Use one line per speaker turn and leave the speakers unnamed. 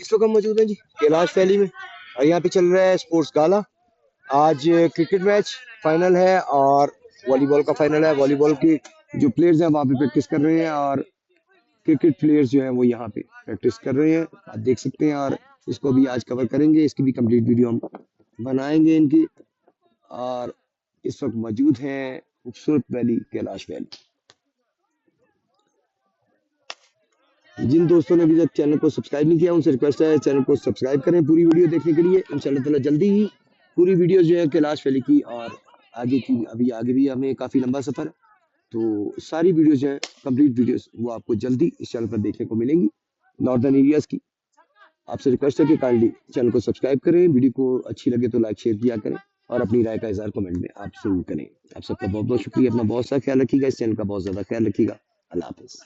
اس وقت ہم موجود ہیں جی کیلاش ویلی میں، اور یہاں پہ چل رہا ہے اسپورٹس گالا۔ آج کرکٹ میچ فائنل ہے اور والی بال کا فائنل ہے۔ والی بال کی جو پلیئرز ہیں وہاں پہ پریکٹس کر رہے ہیں، اور کرکٹ پلیئرز جو ہیں وہ یہاں پہ پریکٹس کر رہے ہیں، آپ دیکھ سکتے ہیں۔ اور اس کو بھی آج کور کریں گے، اس کی بھی کمپلیٹ ویڈیو ہم بنائیں گے ان کی۔ اور اس وقت موجود ہیں خوبصورت ویلی کیلاش ویلی۔ جن دوستوں نے ابھی تک چینل کو سبسکرائب نہیں کیا ان سے ریکویسٹ ہے چینل کو سبسکرائب کریں پوری ویڈیو دیکھنے کے لیے۔ انشاءاللہ تعالی جلدی ہی پوری ویڈیو جو ہے کیلاش ویلی کی اور آگے کی، ابھی آگے بھی ہمیں کافی لمبا سفر ہے، تو ساری ویڈیوز جو ہیں کمپلیٹ ویڈیوز وہ آپ کو جلدی اس چینل پر دیکھنے کو ملیں گی ناردرن ایریاز کی۔ آپ سے ریکویسٹ ہے کہ کائنڈلی چینل کو سبسکرائب کریں، ویڈیو کو اچھی لگے تو لائک شیئر کیا کریں، اور اپنی رائے کا اظہار کمنٹ میں آپ ضرور کریں۔ آپ سب کا بہت بہت شکریہ، اپنا بہت سا خیال رکھیے گا، اس چینل کا بہت زیادہ خیال رکھیے گا۔ اللہ حافظ۔